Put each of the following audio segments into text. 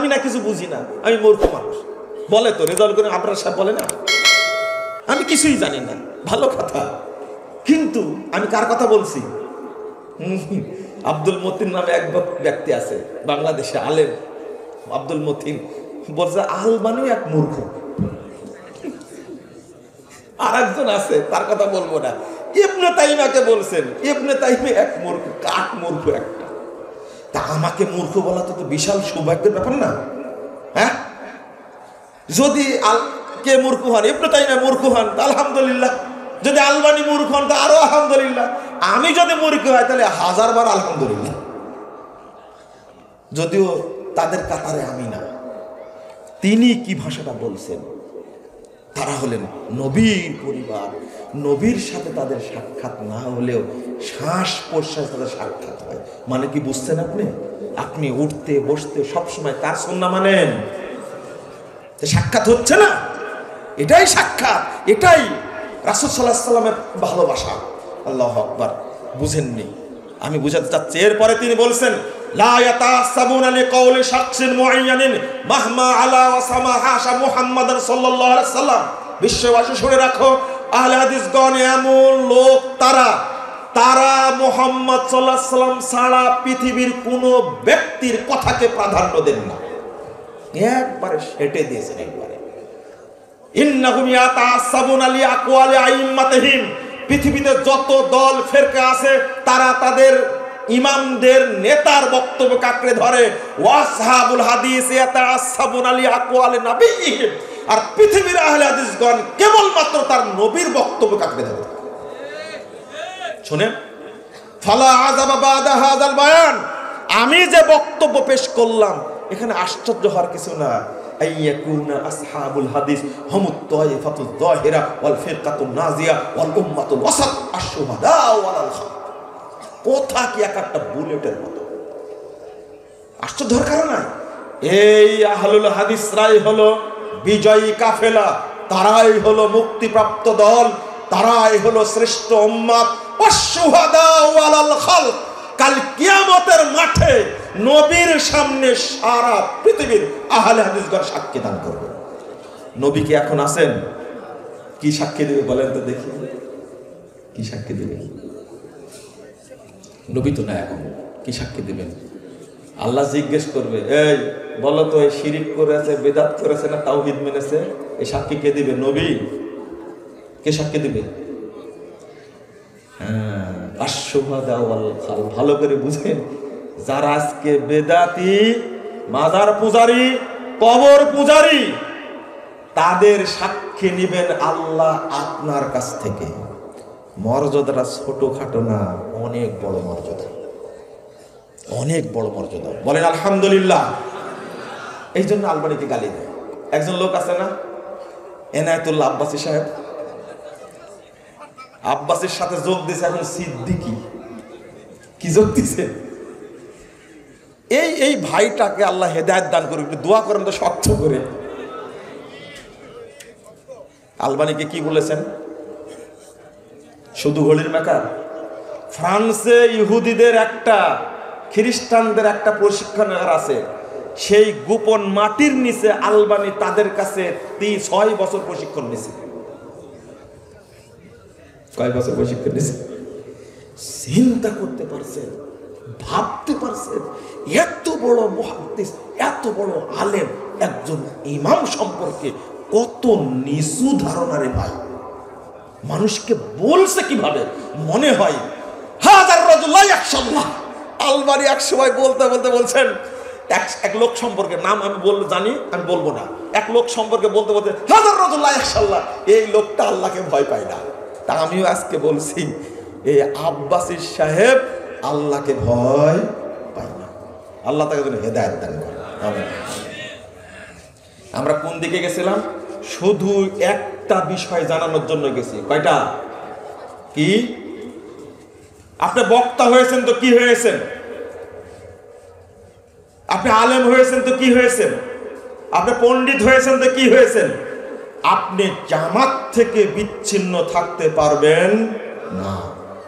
আমি না কিছু বুঝি না, আমি মূর্খ মানুষ। বলে তো রেজাল্ট করে আপনার সাহেব বলে না আমি কিছুই জানি না, ভালো কথা। কিন্তু আমি কার কথা বলছি? আব্দুল মতিন নামে এক ব্যক্তি আছে বাংলাদেশে, আলেম আব্দুল মতিন, বলছে আলবানিও এক মূর্খ। আর একজন আছে, তার কথা বলবো না, ইবনে তাইমিয়াকে বলছেন ইবনে তাইমিয়া এক মূর্খ, কাক মূর্খ একটা। তা আমাকে মূর্খ বলা তো বিশাল সৌভাগ্যের ব্যাপার না? হ্যাঁ, যদি কে মূর্খ হন, ইবনে তাইমিয়া মূর্খ হন তা আলহামদুলিল্লাহ, যদি আলবানি মূর্খ হন তা আরো আলহামদুলিল্লাহ, আমি যদি মূর্খ হয় তাহলে 1000বার আলহামদুলিল্লাহ। যদিও তাদের কাতারে আমি না। তিনি কি ভাষাটা বলছেন? তারা হলেন নবীর পরিবার, নবীর সাথে তাদের সাক্ষাৎ না হলেও শ্বাস প্রশ্বাস তাদের সাক্ষাৎ হয়। মানে কি বুঝছেন আপনি? আপনি উঠতে বসতে সবসময় কার সুন্নাহ মানেন? সাক্ষাৎ হচ্ছে না, এটাই সাক্ষাৎ, এটাই রাসূল সাল্লাল্লাহু আলাইহি সাল্লামের ভালোবাসা। আল্লাহু আকবার। বুঝেননি? আমি বুঝাতে চাচ্ছি। এরপরে তিনি বলছেন লা ইয়াতাসাবুনা লিকাউলি শাখসিন মুআয়্যানিন মাহমা আলা ওয়া সামাহা মুহাম্মাদান সাল্লাল্লাহু আলাইহি সাল্লাম। বিশ্ববাসী শুনে রাখো, আহলে হাদিসগণ এমন লোক তারা মুহাম্মদ সাল্লাল্লাহু আলাইহি সাল্লাম ছাড়া পৃথিবীর কোনো ব্যক্তির কথাকে প্রাধান্য দেন না। একবারে সেটে দিয়েছেন একবারে। ইন্নাহুম ইয়াতাসাবুনা লিআকওয়ালি আইম্মাতিহিম। পৃথিবীতে যত দল ফেরকা আছে তারা তাদের ইমামদের নেতার বক্তব্য কাকড়ে ধরে। ওয়াসহাবুল হাদিস ইয়াতাসাবুনা লিআকওয়ালি নাবিয়্যিহিম। আর পৃথিবীর আহলে হাদিসগণ কেবলমাত্র তার নবীর বক্তব্য কাকড়ে ধরে। শুনেন, ফালা আযাবা বাদা হাযাল বায়ান। আমি যে বক্তব্য পেশ করলাম এখানে আশ্চর্য হওয়ার কিছু না। আইয়াকুনা আসহাবুল হাদিস হুমুত তায়ফাতুয যাহিরা ওয়াল ফিরকাতুন নাজিয়া ওয়াল উম্মাতুল ওয়াসাত আশ-শুহাদা ওয়াল খাল। কথা কি একটা বুলেটের মতো, আশ্চর্য হওয়ার কারণ নাই। এই আহলুল হাদিসরাই হলো বিজয়ী কাফেলা, তারাই হলো মুক্তিপ্রাপ্ত দল, তারাই হলো শ্রেষ্ঠ উম্মাত। আশ-শুহাদা ওয়াল খাল। কাল কিয়ামতের মাঠে নবীর সামনে সারা পৃথিবীর আহলে হাদিসগণ সাক্ষী দান করবে। নবী কি এখন আছেন? কি সাক্ষী দেবে বলেন তো দেখি, কি সাক্ষী দেবে? নবী তো না এখন, কি সাক্ষী দেবেন? আল্লাহ জিজ্ঞেস করবে, এই বলো তো এই শিরিক করেছে, বেদাত করেছে না তাওহীদ মেনেছে? এই সাক্ষী কে দিবে? নবী। কে সাক্ষী দিবে? ভালো করে বুঝেন, যারা আজকে বেদাতি, মাজার পূজারি, কবর পূজারি, তাদের সাক্ষী নিবেন আল্লাহ আপনার কাছ থেকে। মর্যাদাটা ছোটখাটো না, অনেক বড় মর্যাদা, অনেক বড় মর্যাদা। বলেন আলহামদুলিল্লাহ। এই জন্য আলবানিকে গালি দেয়। একজন লোক আছে না, এনায়েতুল্লাহ আব্বাসী সাহেব, আব্বাসের সাথে যোগ দিয়েছে এখন সিদ্দিকি। কি যোগ দিছে? এই ভাইটাকে আল্লাহ হেদায়েত দান করুক, একটু দোয়া করেন তো শক্ত করে। আলবানিকে কি বলেছেন? শুধু হোলির মেকার। ফ্রান্সে ইহুদিদের একটা, খ্রিস্টানদের একটা প্রশিক্ষণাগার আছে, সেই গোপন মাটির নিচে আলবানি তাদের কাছে 6 বছর প্রশিক্ষণ নিছে। কয় বছর প্রশিক্ষণ নিছে? চিন্তা করতে পারছেন, ভাবতে পারছেন, এত বড় মুহাদ্দিস, এত বড় আলেম একজন ইমাম সম্পর্কে কত নিচু ধারণা রে ভাই। মানুষকে বলছে কিভাবে? মনে হয় হাজার রাজুল্লাহ ইয়াখশাল্লাহ। আলবানি এক সময় বলতে বলতে বলছেন, এক লোক সম্পর্কে, নাম আমি জানি, আমি বলবো না, এক লোক সম্পর্কে বলতে বলতে হাজার রাজুল্লাহ ইয়াখশাল্লাহ, এই লোকটা আল্লাহকে ভয় পায় না। তা আমিও আজকে বলছি, এই আব্বাসী সাহেব আল্লাহকে ভয় পায় না। আল্লাহ তাকে যেন হেদায়েত দান করে। আমরা কোন দিকে গেছিলাম? শুধু একটা বিষয় জানানোর জন্য গেছি। কয়টা? কি? আপনি বক্তা হয়েছেন তো কি হয়েছেন? আপনি আলেম হয়েছেন তো কি হয়েছেন? আপনি পণ্ডিত হয়েছেন তো কি হয়েছেন? আপনি জামাত থেকে বিচ্ছিন্ন থাকতে পারবেন না।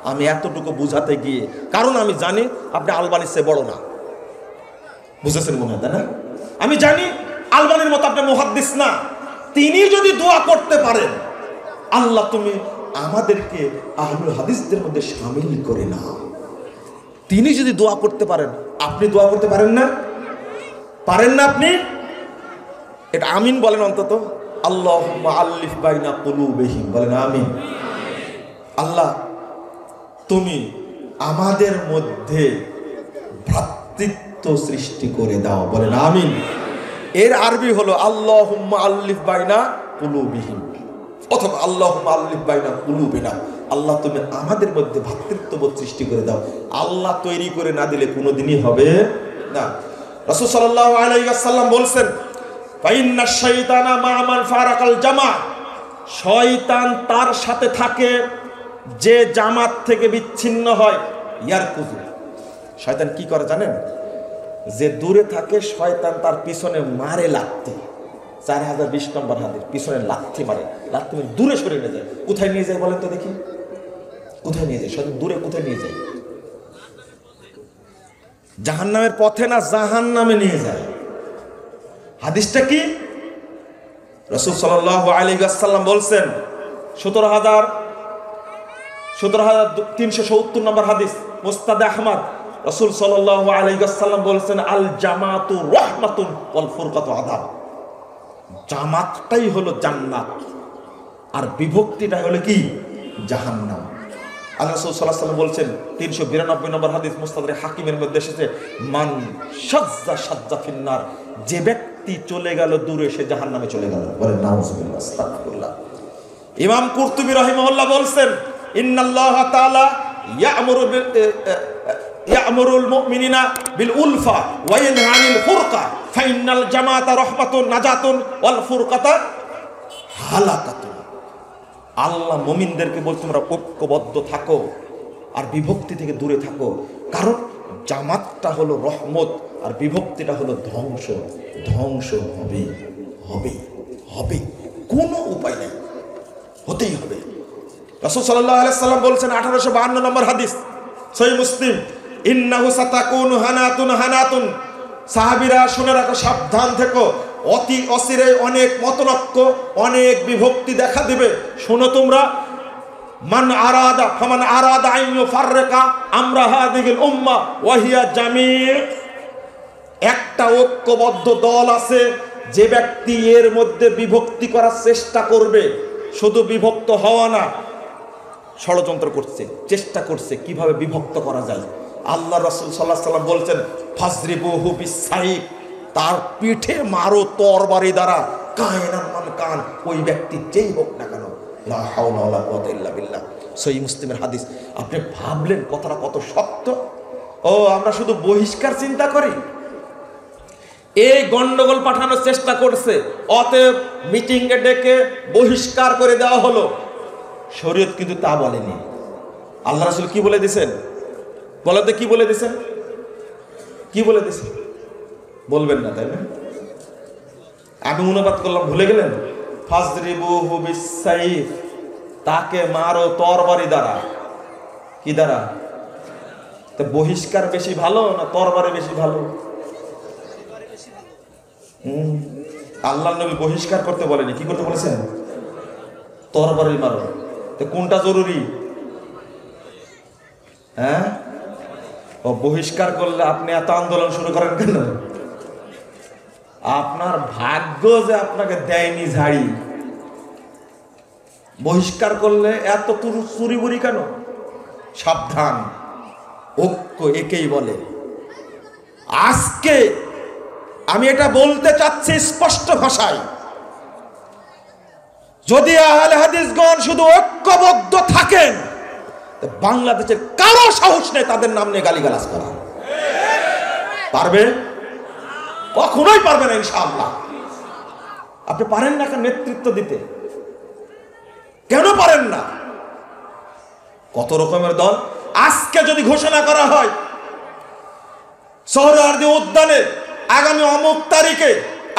আমি এতটুকু বুঝাতে গিয়ে, কারণ আমি জানি আপনি আলবানির চেয়ে বড় না, বুঝেছেন মনে হয়, তাই না? আমি জানি আলবানির মতো আপনি মুহাদ্দিস না, তিনি যদি দোয়া করতে পারেন, আল্লাহ তুমি আমাদেরকে আহলুল হাদিসদের মধ্যে শামিল করে নাও। তিনি যদি দোয়া করতে পারেন, আপনি দোয়া করতে পারেন না? পারেন না আপনি? এটা আমিন বলেন অন্তত। আল্লাহুম্মা আল্লিফ বাইনা কুলুবিহিম, বলেন আমিন। আল্লাহ তুমি আমাদের মধ্যে ভ্রাতৃত্ব সৃষ্টি করে দাও, বলেন আমিন। এর আরবি হলো আল্লাহুম্মা আল্লিফ বাইনা কুলুবিহিম অথবা আল্লাহুম্মা আল্লিফ বাইনা কুলুবিনা। আল্লাহ তুমি আমাদের মধ্যে ভ্রাতৃত্ববোধ সৃষ্টি করে দাও। আল্লাহ তৈরি করে না দিলে কোনোদিনই হবে না। রাসূল সাল্লাল্লাহু আলাইহি ওয়াসাল্লাম বলছেন, ফাইন্না শাইতানা মা মান ফারাকাল জামা, শয়তান তার সাথে থাকে যে জামাত থেকে বিচ্ছিন্ন হয়। ইয়ারকুজু, শয়তান কি করে জানেন? যে দূরে থাকে শয়তান তার পিছনে মারে লাথি। 4020 নম্বর হাদিস, পিছনে লাথি মারে, লাথি মারে দূরে সরে নিয়ে যায়। কোথায় নিয়ে যায় বলেন তো দেখি? কোথায় নিয়ে যায় শয়তান? দূরে কোথায় নিয়ে যায়? জাহান্নামের পথে না, জাহান্নামে নিয়ে যায়। হাদিসটা কি? রাসূল সাল্লাল্লাহু আলাইহি ওয়াসাল্লাম বলছেন, 17370 নম্বর হাদিস, মুসনাদে আহমদ। রাসূল সাল্লাল্লাহু আলাইহি ওয়াসাল্লাম বলছেন, আল জামাতু রাহমাতুন ওয়াল ফুরকাতু আযাব। জামাতটাই হলো জান্নাত আর বিভক্তিটা হলো কি? জাহান্নাম। আল্লাহ রাসূল সাল্লাল্লাহু আলাইহি ওয়াসাল্লাম বলছেন, 392 নম্বর হাদিস, মুস্তাদরাক হাকিমের মধ্যে এসেছে, মান শাজ্জা শাজ্জা ফিন্নার, যে ব্যক্তি চলে গেল দূরে সে জাহান্নামে চলে গেল, বলেন নাউযুবিল্লাহ, আস্তাগফিরুল্লাহ। ইমাম কুরতুবী রাহিমাহুল্লাহ বলছেন, ইন্নাল্লাহা তাআলা ইয়া'মুরুল মুমিনিনা বিল উলফা ওয়া ইয়ানহা আনিল ফুরকা ফাইন্নাল জামাতা রাহমাতুন নাজাতুন ওয়াল ফুরকাতা হালাকাতুন। আল্লাহ মুমিনদেরকে বলছে তোমরা ঐক্যবদ্ধ থাকো আর বিভক্তি থেকে দূরে থাকো, কারণ জামাতটা হলো রহমত আর বিভক্তিটা হলো ধ্বংস। ধ্বংস হবে হবে হবে, কোনো উপায় নেই, হতেই হবে। রাসূল সাল্লাল্লাহু আলাইহি সাল্লাম বলছেন, 1852 নম্বর হাদিস, সহিহ মুসলিম, ইন্নাহু সাতাকুনু হানাতুন হানাতুন, সাহাবীরা শুনে রাখো, সাবধান থেকো, অতি অচিরে অনেক মতনৈক্য, অনেক বিভক্তি দেখা দিবে। শোনো তোমরা, মান আরাদা ফামান আরাদা আন ইউফাররিকা আমরা হাযিহিল উম্মাহ ওয়া হিয়া জামি'। একটা ঐক্যবদ্ধ দল আছে, যে ব্যক্তি এর মধ্যে বিভক্তি করার চেষ্টা করবে, শুধু বিভক্ত হওয়া না, ষড়যন্ত্র করছে, চেষ্টা করছে কিভাবে বিভক্ত করা যায়। আল্লাহ রাসূল সাল্লাল্লাহু আলাইহি ওয়াসাল্লাম বলছেন, ফাজরিবুহু বিসাইফ, তার পিঠে মারো তরবারি দ্বারা, কায়নান মান কান, ওই ব্যক্তি যেই হোক না কেন। লা হাওলা ওয়ালা কুওয়াতা ইল্লা বিল্লাহ, সহিহ মুসলিমের হাদিস। আপনি ভাবলেন কথাটা কত সত্য? ও আমরা শুধু বহিষ্কার চিন্তা করি। এই গন্ডগোল পাঠানোর চেষ্টা করছে, অতএব মিটিং এ ডেকে বহিষ্কার করে দেওয়া হলো। শরীয়ত কিন্তু তা বলেনি। আল্লাহ রাসূল কি বলে দিয়েছেন? বলতে কি বলে দিয়েছেন? কি বলে দিয়েছেন? বলবেন না, তাই না? আমি অনুবাদ করলাম, ভুলে গেলেন? ফাজরিবুহু বিসাইফ, তাকে মারো তরবারি দ্বারা। কি দ্বারা? তো বহিষ্কার বেশি ভালো না তরবারি বেশি ভালো? আল্লাহ নবী বহিষ্কার করতে বলেনি, কি করতে বলেছেন? তরবারি মারো। তো কোনটা জরুরি? হ্যাঁ, ও বহিষ্কার করলে আপনি এত আন্দোলন শুরু করেন কেন? আপনার ভাগ্য যে আপনাকে দেয়নি ঝাড়ি। বহিষ্কার করলে এত চুরি বুরি কেন? সাবধান, ঐক্য একেই বলে। আজকে আমি এটা বলতে চাচ্ছি স্পষ্ট ভাষায়, যদি আহলে হাদিসগণ শুধু ঐক্যবদ্ধ থাকেন, বাংলাদেশের কারো সাহস নেই তাদের নাম নিয়ে গালিগালাজ করা। পারবে? কখনোই পারবে না ইনশাআল্লাহ। আপনি পারেন না কেন নেতৃত্ব দিতে? কেন পারেন না? কত রকমের দল। আজকে যদি ঘোষণা করা হয় সোহরাওয়ার্দী উদ্যানে আগামী অমুক তারিখে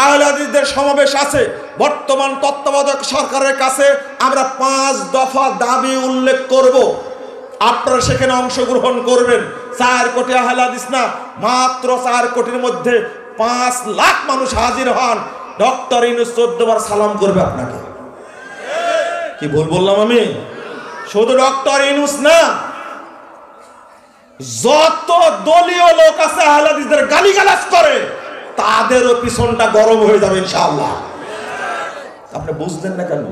আহলে হাদিসদের সমাবেশ আছে, বর্তমান তত্ত্বাবধায়ক সরকারের কাছে আমরা 5 দফা দাবি উল্লেখ করব, আপনারা সেখানে অংশগ্রহণ করবেন। 4 কোটি আহলে হাদিস না, মাত্র 4 কোটির মধ্যে 5 লাখ মানুষ হাজির হন, ডক্টর ইউনূস 14 বার সালাম করবে আপনাকে। কি ভুল বললাম আমি? শুধু ডক্টর ইউনূস না, যত দলীয় লোক আছে আহলে হাদিসদের গালিগালাজ করে তাদেরও পিছনটা গরম হয়ে যাবে ইনশাআল্লাহ। আপনি বুঝলেন না কেন?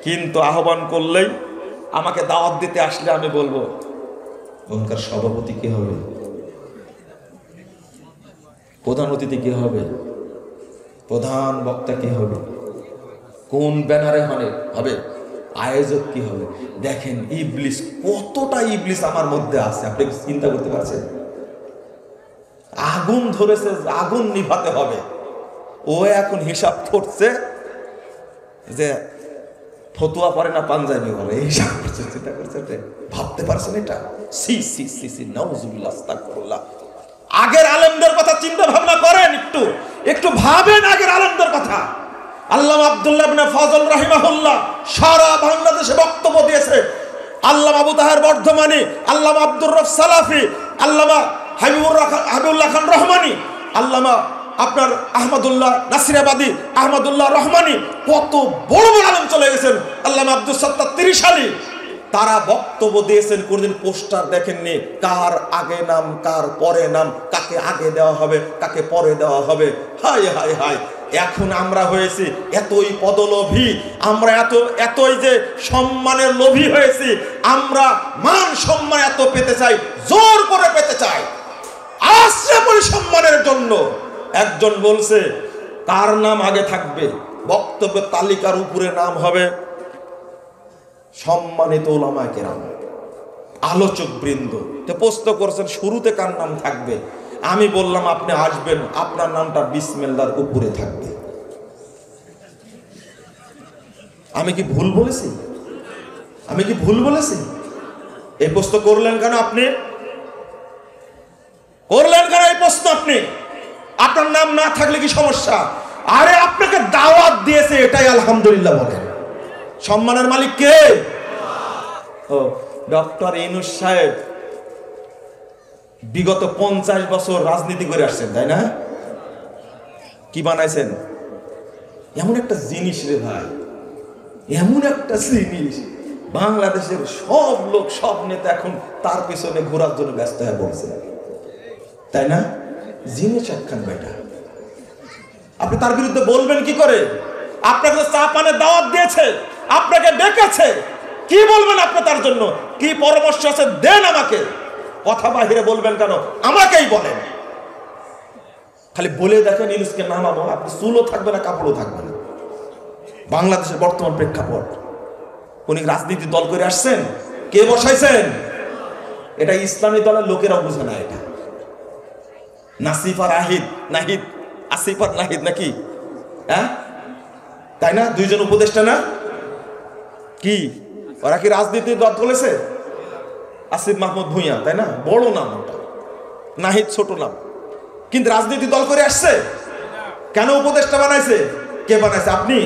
কিন্তু আহ্বান করলেই, আমাকে দাওয়াত দিতে আসলে আমি বলবো ওখানকার সভাপতি কি হবে, প্রধান অতিথি কি হবে, প্রধান বক্তা কি হবে, কোন ব্যানারে হবে, আয়োজক কি হবে। দেখেন ইবলিস, কতটা ইবলিস আমার মধ্যে আছে আপনি চিন্তা করতে পারছেন? আগুন ধরেছে, আগুন নিভাতে হবে। ও এখন হিসাব করছে যে ফতুয়া পরে না পাঞ্জাবি বলে, হিসাব করছে, চিন্তা করছে। ভাবতে পারছেন এটা? সি সি সি সি নাউজুবিল্লাহ, আস্তাগফিরুল্লাহ। আগের আলেমদের কথা চিন্তা ভাবনা করেন, একটু ভাবেন আগের আলেমদের কথা। আল্লামা আব্দুল্লাহ ইবনে ফজল রাহিমাহুল্লাহ সারা বাংলাদেশে বক্তব্য দিয়েছে। আল্লামা আবু তাহের বর্ধমানী, আল্লামা আব্দুর রফ সালাফি, আল্লামা হাবিবুল্লাহ খান রহমানী, আল্লামা আপনার আহমদুল্লাহ নাসিরাবাদী, আহমদুল্লাহ রহমানী, কত বড় বড় আলেম চলে গেছেন। আল্লামা আব্দুল সত্তার তিরিশালী, তারা বক্তব্য দিয়েছেন। কোনদিন পোস্টার দেখেননি কার আগে নাম কার পরে নাম, কাকে আগে দেওয়া হবে কাকে পরে দেওয়া হবে। হায় হায় হায়, এখন আমরা হয়েছি এতই পদলোভী, আমরা এতই যে সম্মানের লোভী হয়েছি। আমরা মান সম্মান এত পেতে চাই, জোর করে পেতে চাই, আশ্রয় পরি সম্মানের জন্য। একজন বলছে কার নাম আগে থাকবে, বক্তব্যের তালিকার উপরে নাম হবে সম্মানিত উলামায়ে কেরাম, আলোচক বৃন্দ। তো প্রশ্ন করছেন শুরুতে কার নাম থাকবে। আমি বললাম আপনি আসবেন, আপনার নামটা বিসমিল্লাহর উপরে থাকবে। আমি কি ভুল বলেছি? আমি কি ভুল বলেছি? এই প্রশ্ন করলেন কেন আপনি? করলেন কেন এই প্রশ্ন আপনি? আপনার নাম না থাকলে কি সমস্যা? আরে আপনাকে দাওয়াত দিয়েছে, এটাই আলহামদুলিল্লাহ বলেন। সম্মানের মালিক কে? ও ডক্টর ইউনূস সাহেব বিগত 50 বছর রাজনীতি করে আসছেন, তাই না? কি বানাইছেন? এমন একটা জিনিস রে ভাই, এমন একটা জিনিস, বাংলাদেশের সব লোক সব নেতা এখন তার পিছনে ঘোরার জন্য ব্যস্ত হয়ে পড়ছে, তাই না? জিনিস একখান বেটা, আপনি তার বিরুদ্ধে বলবেন কি করে? আপনাকে চা পানের দাওয়াত দিয়েছে, আপনাকে ডেকেছে, কি বলবেন আপনি তার জন্য? কি পরামর্শ আছে দেন আমাকে। কথা বাহিরে বলবেন কেন? আমাকেই বলেন। খালি বলে দেখেন ইউনূসকে নামাবো, আপনি চুলও থাকবে না, কাপড়ও থাকবে না। বাংলাদেশের বর্তমান প্রেক্ষাপট, উনি রাজনীতি দল করে আসছেন, কে বসাইছেন? এটা ইসলামী দলের লোকেরাও বুঝে না। এটা নাসিফ আর নাহিদ, আসিফ আর নাহিদ নাকি, হ্যাঁ তাই না? দুইজন উপদেষ্টা না? কি ওরা কি রাজনীতির দল করেছে? আসিফ মাহমুদ ভুঁইয়া, তাই না? বড় নাম ওটা, নাহিদ ছোট নাম, কিন্তু রাজনীতি দল করে আসছে। কেন উপদেষ্টা বানাইছে? কে বানাইছে? আপনি?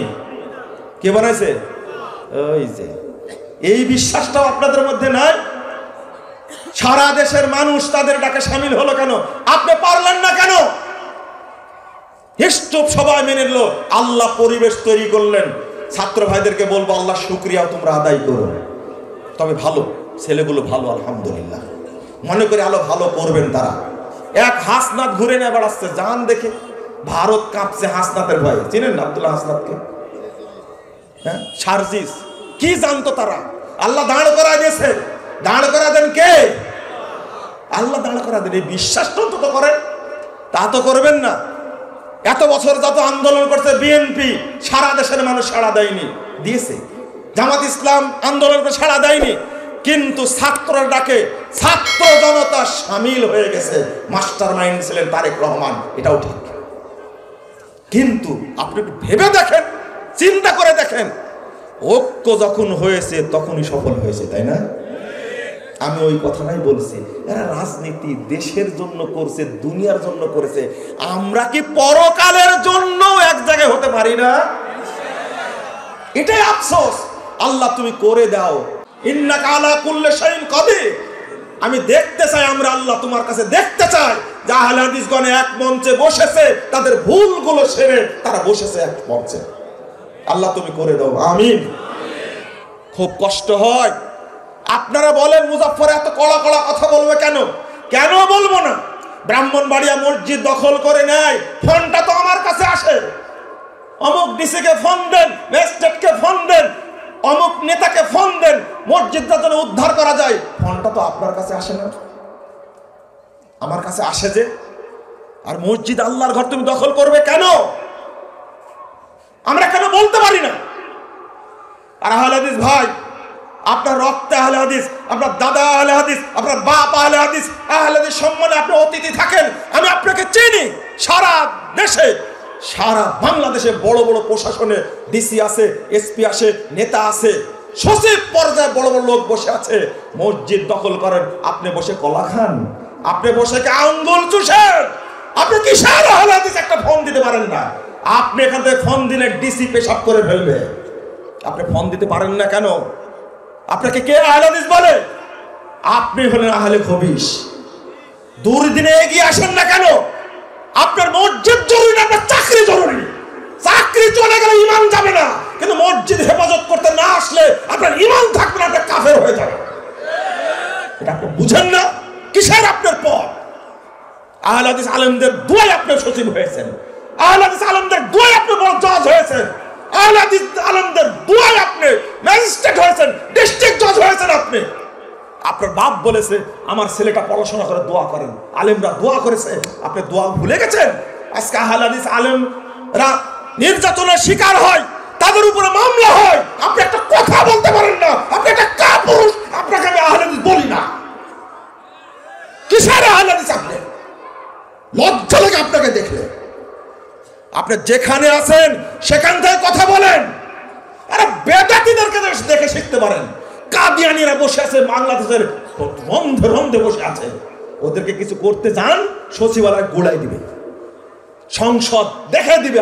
কে বানাইছে? ওই যে এই বিশ্বাসটাও আপনাদের মধ্যে নাই। সারা দেশের মানুষ তাদের ডাকে সামিল হলো কেন? আপনি পারলেন না কেন? স্টপ সবাই মেনে নিল, আল্লাহ পরিবেশ তৈরি করলেন। ছাত্র ভাইদেরকে বলবো আল্লাহ শুকরিয়া তোমরা আদায় করো। তবে ভালো ছেলেগুলো ভালো, আলহামদুলিল্লাহ। মনে করে আলো ভালো করবেন তারা। এক হাসনাত ঘুরে নিয়ে বেড়াচ্ছে, জান দেখে ভারত কাঁপছে হাসনাতের ভয়ে। চিনেন না আব্দুল্লাহ হাসনাতকে? হ্যাঁ, সার্জিস কি জানতো তারা? আল্লাহ দাঁড় করা দিয়েছে। দাঁড় করা দেন কে? আল্লাহ দাঁড় করা দেন। এই বিশ্বাসটা তো করেন, তা তো করবেন না। এত বছর যত আন্দোলন করছে বিএনপি, সারা দেশের মানুষ সাড়া দেয়নি, দিয়েছে। জামাত ইসলাম আন্দোলন করে সাড়া দেয়নি, কিন্তু ছাত্ররা ডাকে ছাত্র জনতা সামিল হয়ে গেছে। মাস্টার মাইন্ড ছিলেন তারেক রহমান, এটাও ঠিক। কিন্তু আপনি একটু ভেবে দেখেন, চিন্তা করে দেখেন, ঐক্য যখন হয়েছে তখনই সফল হয়েছে, তাই না? আমি ওই কথাটাই বলছি। এরা রাজনীতি দেশের জন্য করছে, দুনিয়ার জন্য করেছে। আমরা কি পরকালের জন্য এক জায়গায় হতে পারি না? এটাই আফসোস। আল্লাহ তুমি করে দাও, ইন্নাকা আলা কুল্লি শাইইন কাদির। আমি দেখতে চাই, আমরা আল্লাহ তোমার কাছে দেখতে চাই যে যে আহলে হাদিসগণ এক মঞ্চে বসেছে, তাদের ভুলগুলো সেরে তারা বসেছে এক মঞ্চে। আল্লাহ তুমি করে দাও, আমিন। খুব কষ্ট হয়। আপনারা বলেন মুজাফফর এত কড়া কড়া কথা বলবে কেন? কেন বলবো না? ব্রাহ্মণবাড়িয়া মসজিদ দখল করে নেয়, ফোনটা তো আমার কাছে আসে। অমুক ডিসিকে ফোন দেন, ম্যাজিস্ট্রেটকে ফোন দেন, অমুক নেতাকে ফোন দেন, মসজিদটা যেন উদ্ধার করা যায়। ফোনটা তো আপনার কাছে আসে না, আমার কাছে আসে যে। আর মসজিদ আল্লাহর ঘর তুমি দখল করবে কেন? আমরা কেন বলতে পারি না? আর আহলে হাদিস ভাই, আপনার রক্তে আহলে হাদিস, আপনার দাদা আহলে হাদিস, আপনার বাপ আহলে হাদিস, আহলে হাদিস সম্মানে আপনি অতিথি থাকেন। আমি আপনাকে চিনি। সারা দেশে, সারা বাংলাদেশে বড় বড় প্রশাসনে ডিসি আছে, এসপি আছে, নেতা আছে, সচিব পর্যায়ে বড় বড় লোক বসে আছে। মসজিদ দখল করেন, আপনি বসে কলা খান, আপনি বসে আঙ্গুল চুষেন। আপনি কিসের আহলে হাদিস একটা ফোন দিতে পারেন না? আপনি এখান থেকে ফোন দিলে ডিসি পেশাব করে ফেলবে। আপনি ফোন দিতে পারেন না কেন? আপনাকে কে আহলে হাদিস বলে? আপনি হলেন আহলে খবিস। দুর্দিনে এগিয়ে আসেন না কেন? আপনার মসজিদ জরুরি না, আপনার চাকরি জরুরি। চাকরি চলে গেলে ঈমান যাবে না, কিন্তু মসজিদ হেফাজত করতে না আসলে আপনার ঈমান থাকবে না, আপনি কাফের হয়ে যাবেন। এটা আপনি বুঝেন না? কিসের আপনার পথ? আহলে হাদিস আলেমদের দুয়ায় আপনি সচিব হয়েছেন, আহলে হাদিস আলেমদের দুয়ায় আপনি বড় জজ হয়েছেন, আহলে হাদিস আলেমদের দুয়ায় আপনি ম্যাজিস্ট্রেট হয়েছেন, ডিস্ট্রিক্ট জজ হয়েছেন। আপনি, আপনার বাপ বলেছে আমার ছেলেটা পড়াশোনা করে দোয়া করেন, আলেমরা দোয়া করেছে, আপনি দোয়া ভুলে গেছেন। আজকে আহলে হাদিস আলেমরা নির্যাতনের শিকার হয়, তাদের উপরে মামলা হয়, আপনি একটা কথা বলতে পারেন না। আপনি একটা কাপুরুষ। আপনাকে আমি আহলে হাদিস বলি না। কিসের আহলে হাদিস? আপনি লজ্জা লাগে আপনাকে দেখলে? আপনি যেখানে আছেন সেখান থেকে কথা বলেন। আরে বেদাতীদেরকে দেখে শিখতে পারেন। কাদিয়ানীরা বসে আছে বাংলাদেশের রন্ধে রন্ধে বসে আছে, ওদেরকে কিছু করতে যান, সচিবালয় গোড়াই দিবে, সংসদ দেখে দিবে।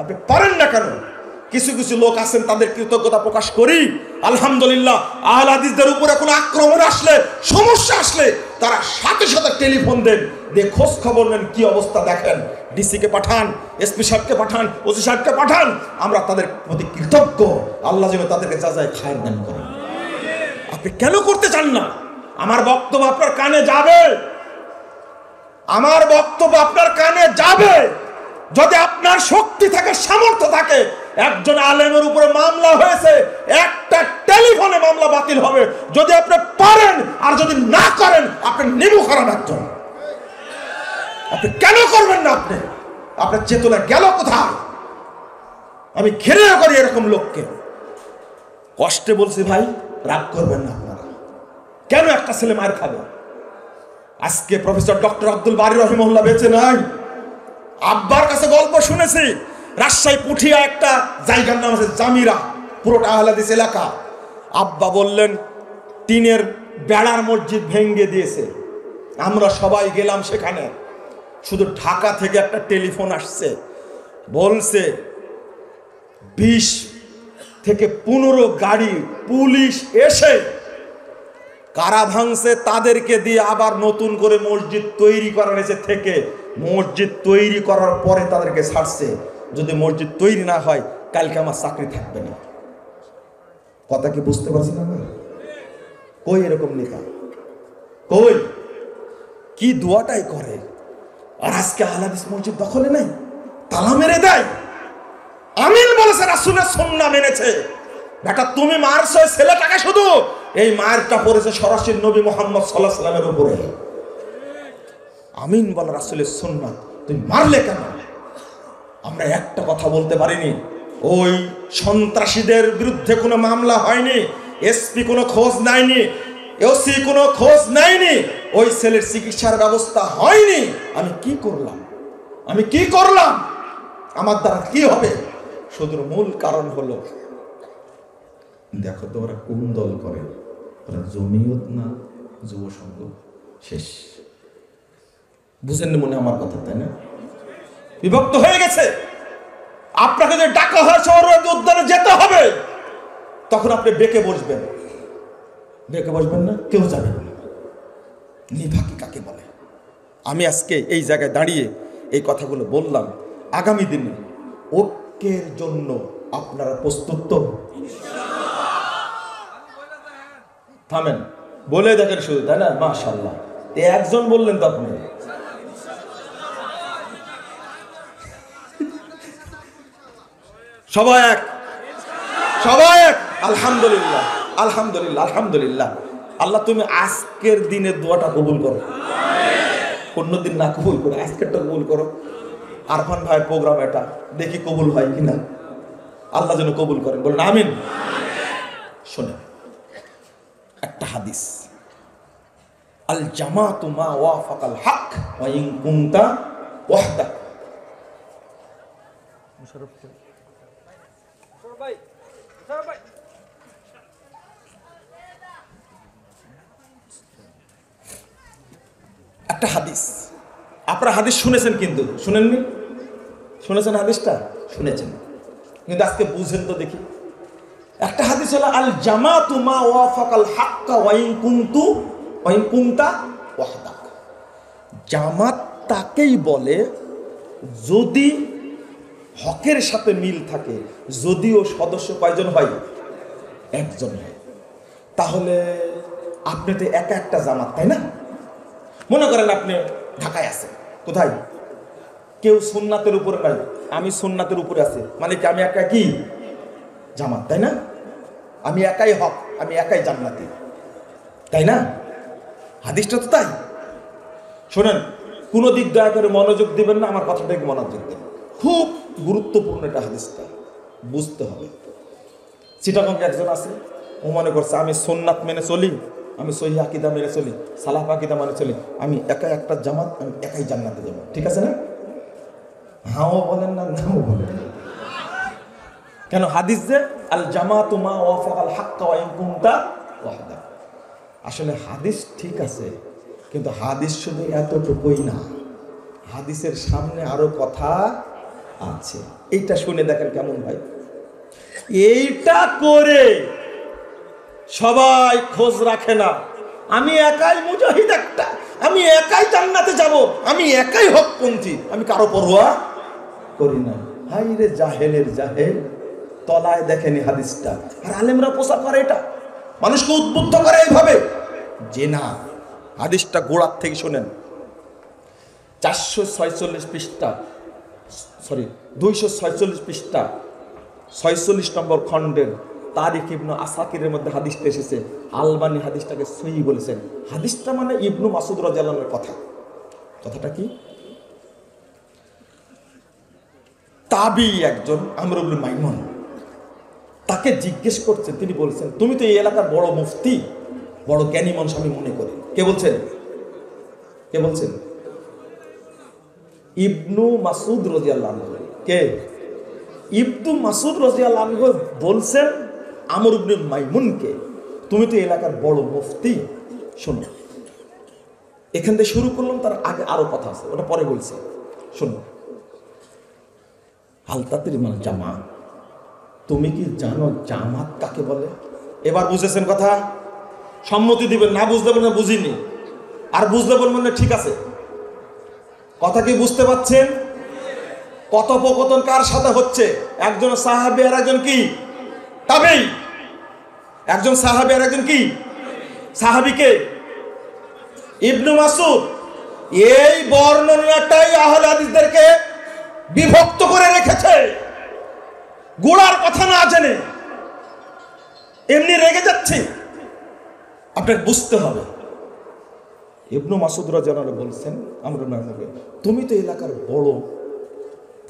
আপনি পারেন না কেন? কিছু কিছু লোক আছেন, তাদের কৃতজ্ঞতা প্রকাশ করি, আলহামদুলিল্লাহ। আহলে হাদিসদের উপরে কোনো আক্রমণ আসলে, সমস্যা আসলে তারা সাথে সাথে টেলিফোন দেন, দিয়ে খোঁজ খবর নেন, কি অবস্থা দেখেন, ডিসিকে পাঠান, এসপি সাহেবকে পাঠান, ওসি সাহেবকে পাঠান। আমরা তাদের প্রতি কৃতজ্ঞ। আল্লাহ যেন তাদেরকে যা যায় খায়ের দান করেন। আপনি কেন করতে চান না? আমার বক্তব্য আপনার কানে যাবে, আমার বক্তব্য আপনার কানে যাবে। যদি আপনার শক্তি থাকে, সামর্থ্য থাকে, একজন আলেমের উপরে মামলা হয়েছে, একটা টেলিফোনে মামলা বাতিল হবে। যদি আপনি পারেন, আর যদি না করেন, আপনি নিবু খারাপ একজন। আপনি কেন করবেন না? আপনার চেতনা গেল কোথায়? আমি ঘৃণা করি এরকম লোককে। কষ্টে বলছি ভাই, রাগ করবেন না আপনারা। কেন একটা ছেলে মার খাবে? আজকে প্রফেসর ডক্টর আব্দুল বারী রহিমাহুল্লাহ বেঁচে নাই। আব্বার কাছে গল্প শুনেছি, রাজশাহী পুঠিয়া একটা জায়গার নাম আছে জামিরা, পুরোটা আহলে হাদিস এলাকা। আব্বা বললেন টিনের বেড়ার মসজিদ ভেঙে দিয়েছে, আমরা সবাই গেলাম সেখানে। শুধু ঢাকা থেকে একটা টেলিফোন আসছে, বলছে 20 থেকে 15 গাড়ি পুলিশ এসে কারা ভাঙছে তাদেরকে দিয়ে আবার নতুন করে মসজিদ তৈরি করা হয়েছে। থেকে মসজিদ তৈরি করার পরে তাদেরকে ছাড়ছে। যদি মসজিদ তৈরি না হয়, কালকে আমার চাকরি থাকবে না। কথা কি বুঝতে পারছি না? কই এরকম নেতা? কই? কি দোয়াটাই করে। আর আজকে আহলে হাদিস মসজিদ দখলে নেই, তালা মেরে দেয়। আমিন বলেছে, রাসূলের সুন্নাহ মেনেছে। বেটা তুমি মারছো ছেলেটাকে, শুধু এই মারটা পড়েছে সরাসরি নবী মুহাম্মদ সাল্লাল্লাহু আলাইহি ওয়াসাল্লামের উপরে। আমিন বলে রাসূলের সুন্নাহ, তুমি মারলে কেন? আমরা একটা কথা বলতে পারিনি। ওই সন্ত্রাসীদের বিরুদ্ধে কোনো মামলা হয়নি, এসপি কোনো খোঁজ নেয়নি, ওসি কোনো খোঁজ নেয়নি, ওই ছেলের চিকিৎসার ব্যবস্থা হয়নি। আমি কি করলাম? আমার দ্বারা কি হবে? শুধু মূল কারণ হলো, দেখো তো ওরা কোন দল করে, ওরা জমিয়ত না যুব সংঘ। শেষ। বুঝেন মনে আমার কথা, তাই না? বিভক্ত হয়ে গেছে। আপনাকে যে ডাকা হয় সৌরভ উদ্যানে যেতে হবে, তখন আপনি বেঁকে বসবেন। বেঁকে বসবেন না, কেউ যাবে না। নিভাকি কাকে বলে? আমি আজকে এই জায়গায় দাঁড়িয়ে এই কথাগুলো বললাম, আগামী দিনে ঐক্যের জন্য আপনারা প্রস্তুত তো? থামেন, বলে দেখেন শুধু, তাই না? মাশাআল্লাহ, একজন বললেন তো আপনি। সবাই এক, সবাই এক। আলহামদুলিল্লাহ, আলহামদুলিল্লাহ, আলহামদুলিল্লাহ। আল্লাহ তুমি আজকের দিনের দোয়াটা কবুল করো, অন্যদিন না কবুল করো, আজকেরটা কবুল করো। আরফান ভাই প্রোগ্রাম এটা, দেখি কবুল হয় কিনা, আল্লাহ যেন কবুল করেন, বলেন আমিন। শোনেন একটা হাদিস, আল জামাতু মা ওয়াফাকাল হক ওয়া ইন কুনতা ওয়াহদাক। একটা হাদিস, আপনারা হাদিস শুনেছেন কিন্তু শুনেননি? শুনেছেন হাদিসটা? শুনেছেন, কিন্তু আজকে বুঝেন তো দেখি। একটা হাদিস হলো আল জামাতু মা ওয়াফাকাল হক ওয়া ইন কুনতা ওয়াহদাক। জামাত তাকেই বলে যদি হকের সাথে মিল থাকে, যদিও সদস্য কয়জন হয়? একজন হয়। তাহলে আপনি তো একা একটা জামাত, তাই না? মনে করেন আপনি ঢাকায় আছেন, কোথায়? কেউ সুন্নাতের উপরে নাই, আমি সুন্নাতের উপরে আছি, মানে কি আমি একা কি জামাত, তাই না? আমি একাই হক, আমি একাই জান্নাতি, তাই না? হাদিসটা তো তাই। শোনেন, কোনো দিক দয়া করে মনোযোগ দিবেন না, আমার কথাটাকে মনোযোগ দেবেন, খুব গুরুত্বপূর্ণ এটা, হাদিসটা বুঝতে হবে। চিটাগঙ্গে একজন আছে, ও মনে করছে আমি সুন্নাত মেনে চলি, আমি সহিহ আকীদা মেনে চলি, সালাফ আকীদা মেনে চলি, আমি একাই একটা জামাত, আমি একাই জান্নাতে যাব, ঠিক আছে না? হাও বলেন না, নাও বলেন। কেন? হাদিস যে আল জামাতু মা ওয়াফাকাল হক ওয়া ইন কুনতা ওয়াহদাক। আসলে হাদিস ঠিক আছে, কিন্তু হাদিস শুধু এতটুকুই না, হাদিসের সামনে আরো কথা আছে। এইটা শুনে দেখেন কেমন ভাই। এইটা করে সবাই খোঁজ রাখে না, আমি একাই মুজাহিদ একটা, আমি একাই জান্নাতে যাব, আমি একাই হকপন্থী, আমি কারো পরোয়া করি না। হাই রে জাহেলের জাহেল, তলায় দেখেনি হাদিসটা, আর আলেমরা প্রচার করে এটা, মানুষকে উদ্বুদ্ধ করে এইভাবে যে না, হাদিসটা গোড়ার থেকে শোনেন। 446 পৃষ্ঠা, সরি 246 পৃষ্ঠা 46 নম্বর খণ্ডের তারিখ ইবনু আসাকিরের মধ্যে হাদিসটা এসেছে। আলবানী হাদিসটাকে সহিহ বলেছেন। হাদিসটা মানে ইবনু মাসউদ রাদিয়াল্লাহু আনহুর কথা। কথাটা কি? তাবি একজন আমর ইবনে মাইমুন, তাকে জিজ্ঞেস করছেন, তিনি বলছেন তুমি তো এই এলাকার বড় মুফতি, বড় জ্ঞানী মানুষ আমি মনে করি। কে বলছেন? কে বলছেন? ইবনু মাসউদ রাদিয়াল্লাহু আনহু। কে? ইবনু মাসউদ রাদিয়াল্লাহু আনহু বলছেন আমর ইবনে মাইমুনকে, তুমি তো এলাকার বড় মুফতি, শোনো। এখান থেকে শুরু করলাম, তার আগে আরো কথা আছে, ওটা পরে বলছি, শোনো। আলতাতির মানে জামা, তুমি কি জানো জামাত কাকে বলে? এবার বুঝেছেন কথা? সম্মতি দিবেন, না বুঝলে বলবেন বুঝিনি, আর বুঝলে বলবেন না ঠিক আছে। কথা কি বুঝতে পাচ্ছেন? কথোপকথন কার সাথে হচ্ছে? একজন সাহাবী আর একজন কি তাবেঈ। একজন সাহাবী আর একজন কি সাহাবীকে ইবনু মাসউদ। এই বর্ণনাটাই আহলে হাদিসদেরকে বিভক্ত করে রেখেছে, গোড়ার কথা না জেনে এমনি রেগে যাচ্ছে। আপনাকে বুঝতে হবে, ইবনু মাসউদ রাদিয়াল্লাহু আনহু বলছেন আমরা নবী, তুমি তো এলাকার বড়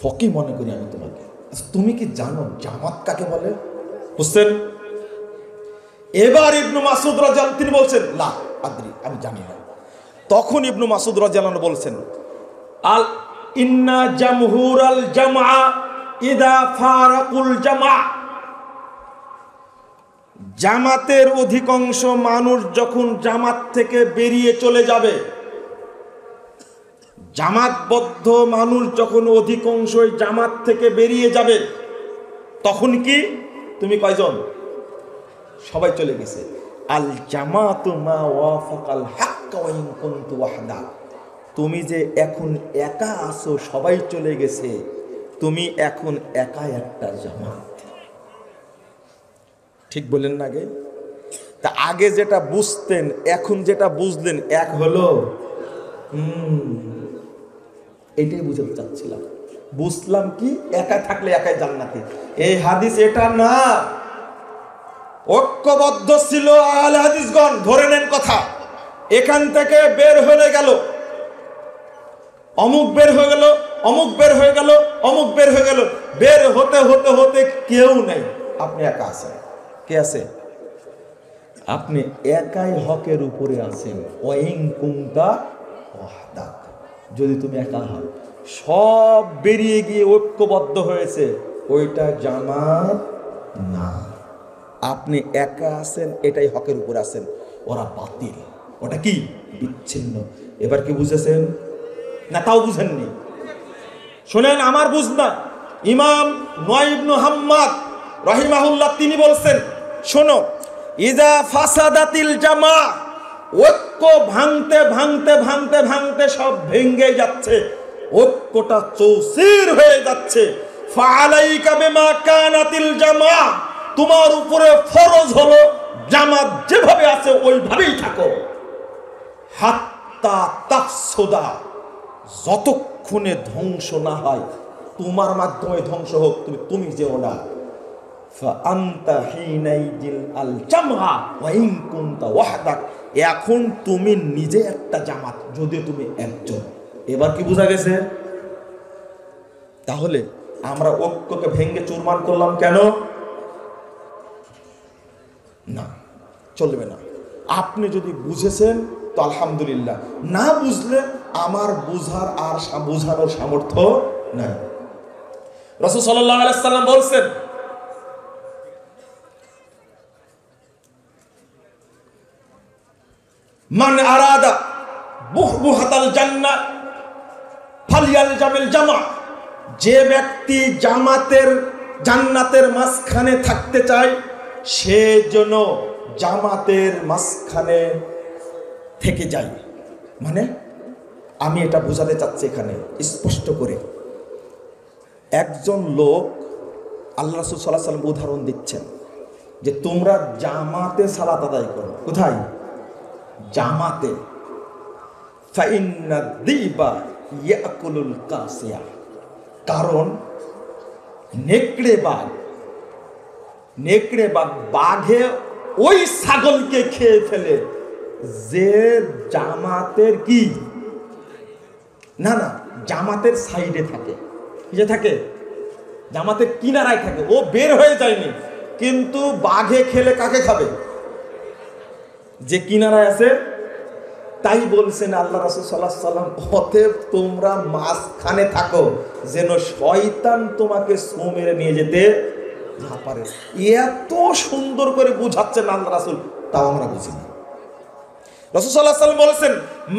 ফকি মনে করি আমি তোমাকে, তুমি কি জানো জামাত কাকে বলে? বুঝছেন? এবার ইবনু মাসউদ রাদিয়াল্লাহু তিনি বলছেন লা আদরি, আমি জানি না। তখন ইবনু মাসউদ রাদিয়াল্লাহু আনহু বলছেন আল ইন্না জামহুরাল জামা ইদা ফারাকুল জামা, জামাতের অধিকাংশ মানুষ যখন জামাত থেকে বেরিয়ে চলে যাবে, জামাতবদ্ধ মানুষ যখন অধিকাংশই জামাত থেকে বেরিয়ে যাবে, তখন কি তুমি কয়জন? সবাই চলে গেছে। আল জামাতু মা ওয়াফাকাল হক ওয়া ইন কুনতু ওয়াহদা, তুমি যে এখন একা আছো, সবাই চলে গেছে, তুমি এখন একা একটা জামাত। ঠিক বলেন না? আগে তা আগে যেটা বুঝতেন এখন যেটা বুঝলেন এক হলো। এটাই বুঝাতে চাচ্ছিলাম। বুঝলাম কি, একা থাকলে একাই জান্নাতি। এই হাদিস এটা না। ঐক্যবদ্ধ ছিল আহলে হাদিসগণ। ধরে নেন কথা, এখান থেকে বের হয়ে গেল, অমুক বের হয়ে গেল, অমুক বের হয়ে গেল, অমুক বের হয়ে গেল, বের হতে হতে হতে কেউ নেই, আপনি একা আছেন। কে আছে? আপনি একাই হকের উপরে আছেন। ওয়াইন কুনতা ওয়াহদাক, যদি তুমি একা হও, সব বেরিয়ে গিয়ে ঐক্যবদ্ধ হয়েছে, ওইটা জামাত না। আপনি একা আছেন, এটাই হকের উপরে আছেন। ওরা বাতিল, ওটা কি? বিচ্ছিন্ন। এবার কি বুঝেছেন না? তাও বুঝেননি? শোনেন, আমার বুঝ না। ইমাম নুয়াই ইবনে হাম্মাদ রাহিমাহুল্লাহ তিনি বলছেন, শোনো, ইজা ফাসাদাতিল জামা, ঐক্য ভাঙতে ভাঙতে ভাঙতে ভাঙতে সব ভেঙে যাচ্ছে, ঐক্যটা চৌচির হয়ে যাচ্ছে। ফাআলাইকা বিমা কানাতিল জামা, তোমার উপরে ফরজ হলো জামাত যেভাবে আছে ওইভাবেই থাকো। হাত্তা তাফসুদা, যতক্ষণে ধ্বংস না হয়, তোমার মাধ্যমে ধ্বংস হোক, তুমি যেও না। ফাআনতা হিনাইজিল আল জামা ওয়া ইন কুনতা ওয়াহদাক, এখন তুমি নিজে একটা জামাত, যদিও তুমি একজন। এবার কি বোঝা গেছে? তাহলে আমরা ঐক্যকে ভেঙে চুরমার করলাম কেন? না, চলবে না। আপনি যদি বুঝেছেন তো আলহামদুলিল্লাহ, না বুঝলে আমার বুঝার আর বোঝানোর সামর্থ্য নাই। রাসূল সাল্লাল্লাহু আলাইহি ওয়াসাল্লাম বলছেন, মান আরাদা বুহবুহাতাল জান্নাহ ফালিয়ালজামিল জামা, যে ব্যক্তি জান্নাতের মাঝখানে থাকতে চায়, সে যেন জামাতের মাঝখানে থেকে যায়। মানে আমি এটা বোঝাতে চাচ্ছি এখানে স্পষ্ট করে। একজন লোক, আল্লাহ রাসূল সাল্লাল্লাহু আলাইহি ওয়াসাল্লাম উদাহরণ দিচ্ছেন যে তোমরা জামাতে সালাত আদায় করো। কোথায়? জামাতে। ফাইন্না দিবা ইয়াকুলুল কাসিয়া, কারণ নেকড়ে বাঘ বাঘে ওই ছাগলকে খেয়ে ফেলে যে জামাতের কি না জামাতের সাইডে থাকে। যে থাকে জামাতের কিনারায় থাকে, ও বের হয়ে যায়নি, কিন্তু বাঘে খেলে কাকে খাবে? যে কিনারায় আছে। তাই বলছেন আল্লাহ রাসূল সাল্লাল্লাহু আলাইহি ওয়াসাল্লাম, অতএব তোমরা মাঝখানে থাকো, যেন শয়তান তোমাকে ছোঁ মেরে নিয়ে যেতে না পারে। এত সুন্দর করে বুঝাচ্ছেন আল্লাহ রাসূল, তাও আমরা বুঝি না। রাসূল সাল্লাল্লাহু আলাইহি ওয়াসাল্লাম বলেছেন,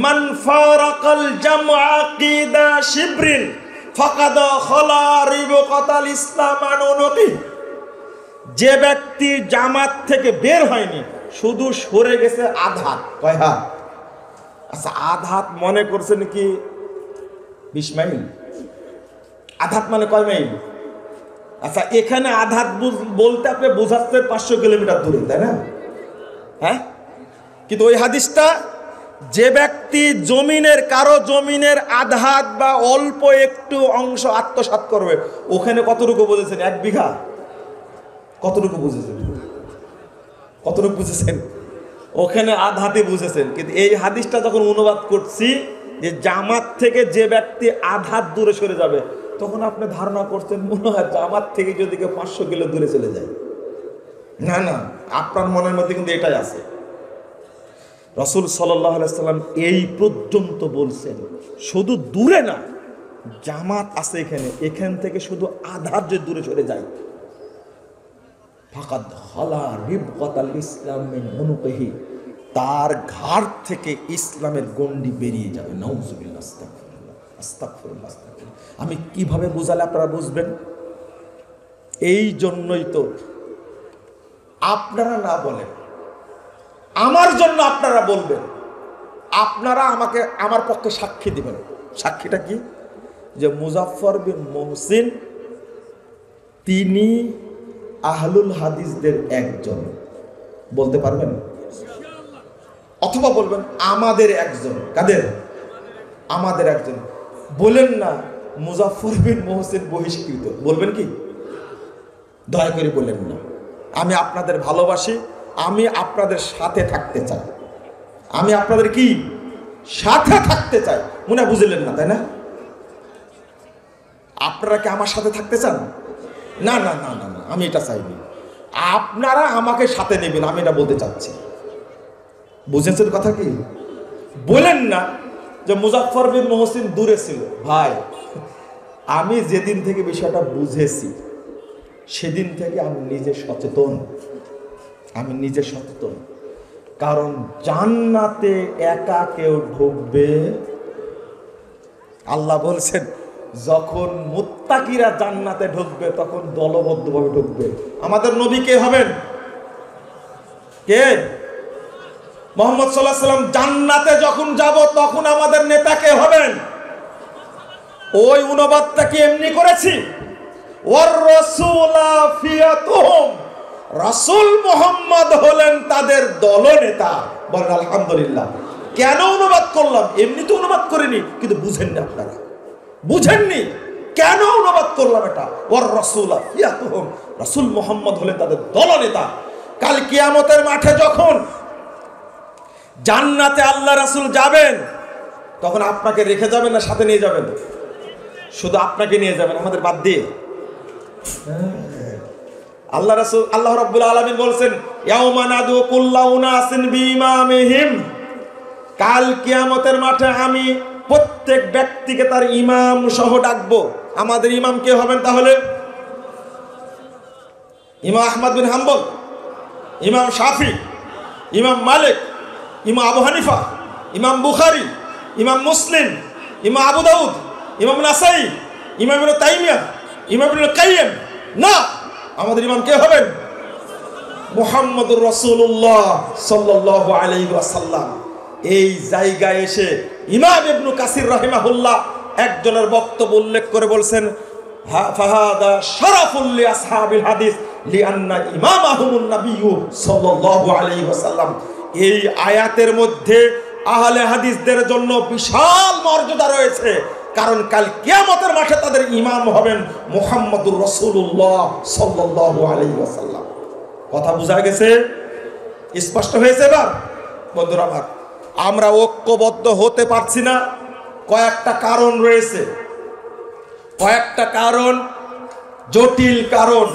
মান ফারাকাল জামআ কিদা শিবরিন ফাকাদ খালা রিবকাতাল ইসলাম আনুনতি, যে ব্যক্তি জামাত থেকে বের হয়নি, শুধু সরে গেছে আধা। কয় হাত? আচ্ছা, আধাত মনে করছেন কি 20 মাইল? আধাত মানে কয় মাইল? আচ্ছা, এখানে আধাত বলতে আপনি বোঝাচ্ছেন 500 কিলোমিটার দূরে, তাই না? হ্যাঁ, কিন্তু ওই হাদিসটা, যে ব্যক্তি কারো জমিনের আধাত বা অল্প একটু অংশ আত্মসাৎ করবে, ওখানে কতটুকু বুঝেছেন? 1 বিঘা? কতটুকু বুঝেছেন? কতটুকু বুঝেছেন? ওখানে আধাতে বুঝেছেন। কিন্তু এই হাদিসটা যখন অনুবাদ করছি যে জামাত থেকে যে ব্যক্তি আধাত দূরে সরে যাবে, তখন আপনি ধারণা করছেন মনে হয় জামাত থেকে যদি কেউ 500 কিলো দূরে চলে যায়। না, আপনার মনের মধ্যে কিন্তু এটাই আছে। রাসূল সাল্লাল্লাহু আলাইহি ওয়াসাল্লাম এই পর্যন্ত বলছেন, শুধু দূরে না, জামাত আছে এখান থেকে শুধু আধাত যে দূরে সরে যায়, ফাকাদ খালা রিবকাতাল ইসলাম মিন উনুকিহি, তার ঘাড় থেকে ইসলামের গণ্ডি বেরিয়ে যাবে। নাউযুবিল্লাহ, আস্তাগফিরুল্লাহ, আস্তাগফিরুল্লাহ, আস্তাগফিরুল্লাহ। আমি কিভাবে বুঝালে আপনারা বুঝবেন? এই জন্যই তো আপনারা না বলেন, আমার জন্য আপনারা বলবেন। আপনারা আমাকে আমার পক্ষে সাক্ষী দিবেন। সাক্ষীটা কি? যে মুজাফফর বিন মুহসিন তিনি আহলুল হাদিসদের একজন, বলতে পারবেন? অথবা বলবেন আমাদের একজন। কাদের? আমাদের একজন। বলেন না মুজাফফর বিন মুহসিন বহিষ্কৃত, বলবেন কি? দয়া করে বলেন না। আমি আপনাদের ভালোবাসি, আমি আপনাদের সাথে থাকতে চাই, আমি আপনাদের কি সাথে থাকতে চাই। মনে বুঝলেন না, তাই না? আপনারা কি আমার সাথে থাকতে চান? না না না না না, আমি এটা চাইনি। আপনারা আমাকে সাথে নেবেন, আমি এটা বলতে চাচ্ছি। বুঝেছেন কথা কি? বলেন না যে মুজাফফর বিন মুহসিন দূরে ছিল। ভাই, আমি যেদিন থেকে বিষয়টা বুঝেছি সেদিন থেকে আমি নিজে সচেতন, আমি নিজে সচেতন। কারণ জান্নাতে একা কেউ ঢুকবে, আল্লাহ বলছেন যখন মুত্তাকিরা জান্নাতে ঢুকবে তখন দলবদ্ধভাবে ঢুকবে। আমাদের নবী কে হবেন? কে? মুহাম্মদ সাল্লাল্লাহু আলাইহি ওয়াসাল্লাম জান্নাতে যখন যাব তখন আমাদের নেতা কে হবেন? ওই অনুবাদটা কি এমনি করেছি? ওয়ার রাসূলা ফিয়াতুহুম, রাসূল মুহাম্মদ হলেন তাদের দলনেতা। বলেন আলহামদুলিল্লাহ। কেন অনুবাদ করলাম? এমনি তো অনুবাদ করিনি, কিন্তু বুঝেননি আপনারা, বুঝেননি কেন অনুবাদ করলাম এটা। ওয়ার রাসূলা ফিয়াতুহুম, রাসূল মুহাম্মদ হলেন তাদের দলনেতা। কাল কিয়ামতের মাঠে যখন জান্নাতে আল্লাহ রাসূল যাবেন তখন আপনাকে রেখে যাবেন না সাথে নিয়ে যাবেন? শুধু আপনাকে নিয়ে যাবেন, আমাদের বাদ দিয়ে। আল্লাহ রাসূল, আল্লাহ রাব্বুল আলামিন বলছেন ইয়াউমা নাদু কুল্লা উনাসিন বিইমামিহিম, কাল কিয়ামতের মাঠে আমি প্রত্যেক ব্যক্তিকে তার ইমাম সহ ডাকবো। আমাদের ইমাম কে হবেন তাহলে? ইমাম আহমদ বিন হাম্বল, ইমাম শাফি, ইমাম মালিক, ইমাম আবু হানিফা, ইমাম বুখারী, ইমাম মুসলিম, ইমাম আবু দাউদ, ইমাম নাসাই, ইমাম ইবনে তাইমিয়া, ইমাম ইবনে কাইয়্যিম? না, আমাদের ইমাম কে হবেন? মুহাম্মদুর রাসূলুল্লাহ সাল্লাল্লাহু আলাইহি ওয়াসাল্লাম। এই জায়গায় এসে ইমাম ইবনে কাসির রাহিমাহুল্লাহ একজনের বক্তব্য উল্লেখ করে বলছেন ফাহাদা শারাফুল লি আসহাবিল হাদিস লিআন্না ইমামাহুমুন নাবিয়্যু সাল্লাল্লাহু আলাইহি ওয়াসাল্লাম। এই আয়াতের মধ্যে আহলে হাদিসদের জন্য বিশাল মর্যাদা রয়েছে, কারণ কাল কিয়ামতের মাঠে তাদের ইমাম হবেন মুহাম্মদুর রাসূলুল্লাহ সাল্লাল্লাহু আলাইহি ওয়াসাল্লাম। কথা বোঝা গেছে? স্পষ্ট হয়েছে? এবার বন্ধুরা আমার, আমরা ঐক্যবদ্ধ হতে পারছি না, কয়েকটা কারণ রয়েছে, কয়েকটা কারণ, জটিল কারণ।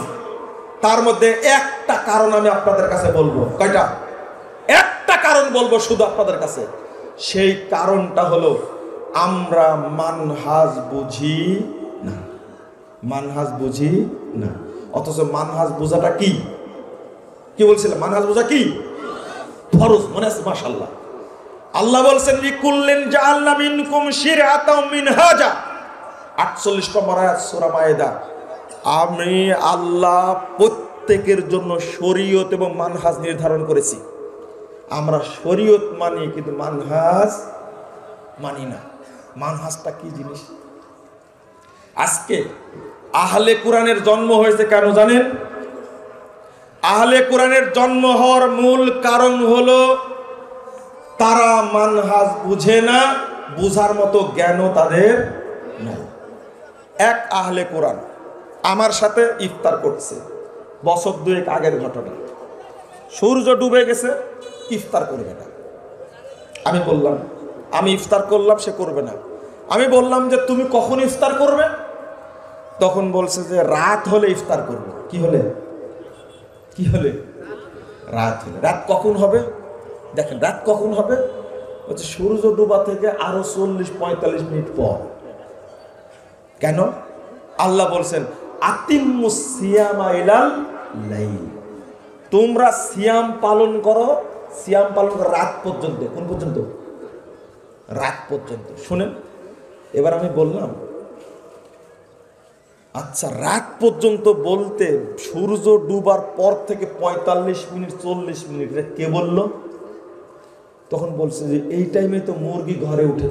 তার মধ্যে একটা কারণ আমি আপনাদের কাছে বলবো। কয়টা? একটা কারণ বলবো শুধু আপনাদের কাছে। সেই কারণটা হলো আমরা মানহাজ বুঝি না, মানহাজ বুঝি না। অথচ মানহাজ বোঝাটা কি? কি বলছিলাম? মানহাজ বোঝা কি? ফরজ। মনে আছে? মাশাআল্লাহ। আল্লাহ বলছেন লিকুল্লিন জাআলনা মিনকুম শিরআতাও মিনহাজা, 48 নম্বর আয়াত সূরা মায়েদা। আমি আল্লাহ প্রত্যেকের জন্য শরীয়ত এবং মানহাজ নির্ধারণ করেছি। আমরা শরীয়ত মানি কিন্তু মানহাজ মানি না। মানহাজটা কি জিনিস? আজকে আহলে কোরআনের জন্ম হয়েছে কেন জানেন? আহলে কোরআনের জন্ম হওয়ার মূল কারণ হলো তারা মানহাজ বুঝে না, বুঝার মতো জ্ঞানও তাদের নাই। এক আহলে কোরআন আমার সাথে ইফতার করছে, বছর দুয়েক আগের ঘটনা। সূর্য ডুবে গেছে, ইফতার করবে না। আমি বললাম আমি ইফতার করলাম, সে করবে না। আমি বললাম যে তুমি কখন ইফতার করবে? তখন বলছে যে রাত হলে ইফতার করবে। কি হলে? কি হলে? রাত হলে। রাত কখন হবে? দেখেন রাত কখন হবে? বলছে সূর্য ডুবা থেকে আরো 40-45 মিনিট পর। কেন? আল্লাহ বলছেন আতিম্মুস সিয়ামা ইলাল লাইল, তোমরা সিয়াম পালন করো। সিয়াম পালন করো রাত পর্যন্ত। কোন পর্যন্ত? রাত পর্যন্ত। শুনেন, এবার আমি বললাম আচ্ছা রাত পর্যন্ত বলতে সূর্য ডুবার পর থেকে 45 মিনিট 40 মিনিট কে বলল? তখন বলছে যে এই টাইমে তো মুরগি ঘরে উঠে।